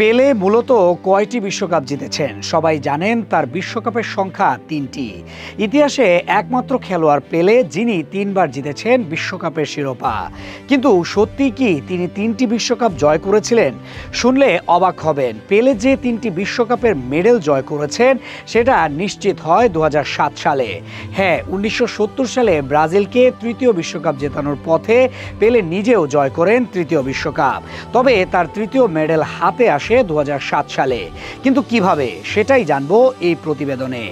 পেলে মূলত কয়টি বিশ্বকাপ জিতেছেন? সবাই জানেন তার বিশ্বকাপের সংখ্যা ৩টি। ইতিহাসে একমাত্র খেলোয়াড় পেলে যিনি ৩বার জিতেছেন বিশ্বকাপের শিরোপা। কিন্তু সত্যি কি তিনি ৩টি বিশ্বকাপ জয় করেছিলেন? শুনলে অবাক হবেন। পেলে যে ৩টি বিশ্বকাপের মেডেল জয় করেছেন সেটা নিশ্চিত হয় ২০০৭ সালে। হ্যাঁ, ১৯৭০ সালে ব্রাজিলকে তৃতীয় বিশ্বকাপ জেতানোর পথে পেলে নিজেও জয় করেন তৃতীয় বিশ্বকাপ। তবে তার তৃতীয় মেডেল হাতে আসে ২০০৭ সালে। কিন্তু কিভাবে, সেটাই জানবো এই প্রতিবেদনে।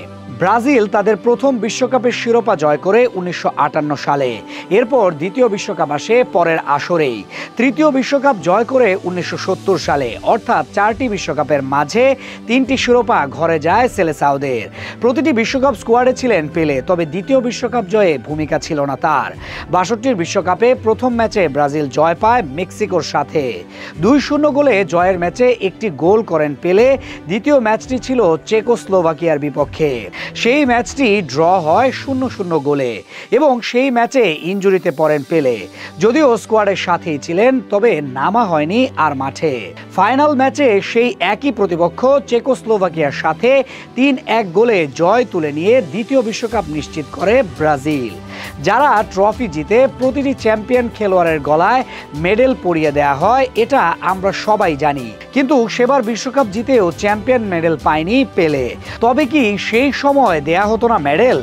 ব্রাজিল তাদের প্রথম বিশ্বকাপের শিরোপা জয় করে ১৯৫৮ সালে। এরপর দ্বিতীয় বিশ্বকাপ আসে পরের আসরেই। তৃতীয় বিশ্বকাপ জয় করে ১৯৭০ সালে। অর্থাৎ 4টি বিশ্বকাপের মাঝে 3টি শিরোপা ঘরে যায় সেলেসাওদের। প্রতিটি বিশ্বকাপ স্কোয়াডে ছিলেন পেলে, তবে দ্বিতীয় বিশ্বকাপ জয়ে ভূমিকা ছিল না তার। ৬২ বিশ্বকাপে প্রথম ম্যাচে ব্রাজিল জয় পায় মেক্সিকোর সাথে। ২-০ গোলে জয়ের ম্যাচে একটি গোল করেন পেলে। দ্বিতীয় ম্যাচটি ছিল চেকোস্লোভাকিয়ার বিপক্ষে। সেই ম্যাচটি ড্র হয় ০-০ গোলে এবং সেই ম্যাচে ইনজুরিতে পড়েন পেলে। যদিও স্কোয়াডের সাথেই ছিলেন, তবে নামা হয়নি আর মাঠে। ফাইনাল ম্যাচে সেই একই প্রতিপক্ষ চেকোস্লোভাকিয়ার সাথে ৩-১ গোলে জয় তুলে নিয়ে দ্বিতীয় বিশ্বকাপ নিশ্চিত করে ব্রাজিল। যারা ট্রফি জিতে প্রতিটি চ্যাম্পিয়ন খেলোয়াড়ের গলায় মেডেল পরিয়ে দেয়া হয়, এটা আমরা সবাই জানি। কিন্তু সেবার বিশ্বকাপ জিতেও চ্যাম্পিয়ন মেডেল পায়নি পেলে। তবে কি সেই সময় দেয়া হতো না মেডেল?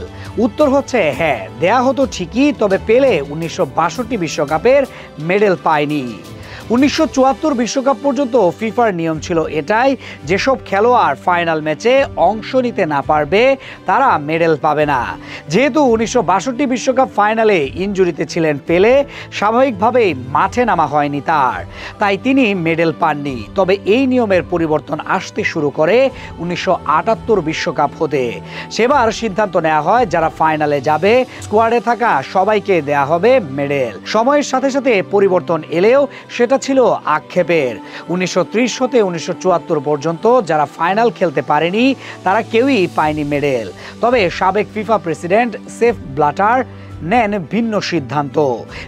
উত্তর হচ্ছে হ্যাঁ, দেয়া হতো ঠিকই, তবে পেলে ১৯৬২ বিশ্বকাপের মেডেল পায়নি। ১৯৭৪ বিশ্বকাপ পর্যন্ত ফিফার নিয়ম ছিল এটাই, যেসব খেলোয়াড় ফাইনাল ম্যাচে অংশ নিতে না পারবে তারা মেডেল পাবে না। যেহেতু ১৯৬২ বিশ্বকাপ ফাইনালে ইনজুরিতে ছিলেন পেলে, স্বাভাবিকভাবেই মাঠে নামা হয়নি তার, তাই তিনি মেডেল পাননি। তবে এই নিয়মের পরিবর্তন আসতে শুরু করে ১৯৭৮ বিশ্বকাপ হতে। সেবার সিদ্ধান্ত নেওয়া হয় যারা ফাইনালে যাবে স্কোয়াডে থাকা সবাইকে দেয়া হবে মেডেল। সময়ের সাথে সাথে পরিবর্তন এলেও সেটা ছিল আক্ষেপের। ১৯৩০ হতে ১৯৭৪ পর্যন্ত যারা ফাইনাল খেলতে পারেনি তারা কেউই পায়নি মেডেল। তবে সাবেক ফিফা প্রেসিডেন্ট সেপ ব্ল্যাটার নেন ভিন্ন সিদ্ধান্ত।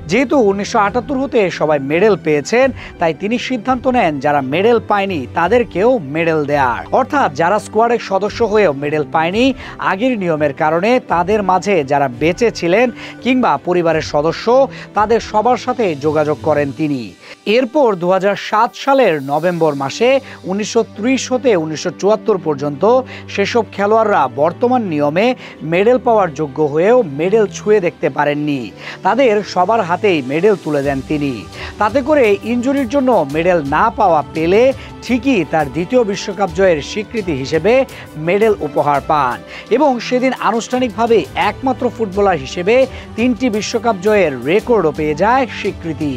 যেহেতু ১৯৭৮ হতে সবাই মেডেল পেয়েছেন, তাই তিনি সিদ্ধান্ত নেন যারা মেডেল পায়নি তাদেরকেও মেডেল দেয়ার। অর্থাৎ যারা স্কোয়াডের সদস্য হয়েও মেডেল পায়নি আগের নিয়মের কারণে, তাদের মাঝে যারা বেঁচে ছিলেন কিংবা পরিবারের সদস্য, তাদের সবার সাথে যোগাযোগ করেন তিনি। এরপর ২০০৭ সালের নভেম্বর মাসে ১৯৩০ হতে ১৯৭৪ পর্যন্ত সেসব খেলোয়াড়রা বর্তমান নিয়মে মেডেল পাওয়ার যোগ্য হয়েও মেডেল ছুঁয়ে দেখতে পারেননি। তাদের সবার হাতেই মেডেল তুলে দেন তিনি। তাতে করে ইনজুরির জন্য মেডেল না পাওয়া পেলে ঠিকই তার দ্বিতীয় বিশ্বকাপ জয়ের স্বীকৃতি হিসেবে মেডেল উপহার পান এবং সেদিন আনুষ্ঠানিকভাবে একমাত্র ফুটবলার হিসেবে 3টি বিশ্বকাপ জয়ের রেকর্ডও পেয়ে যায় স্বীকৃতি।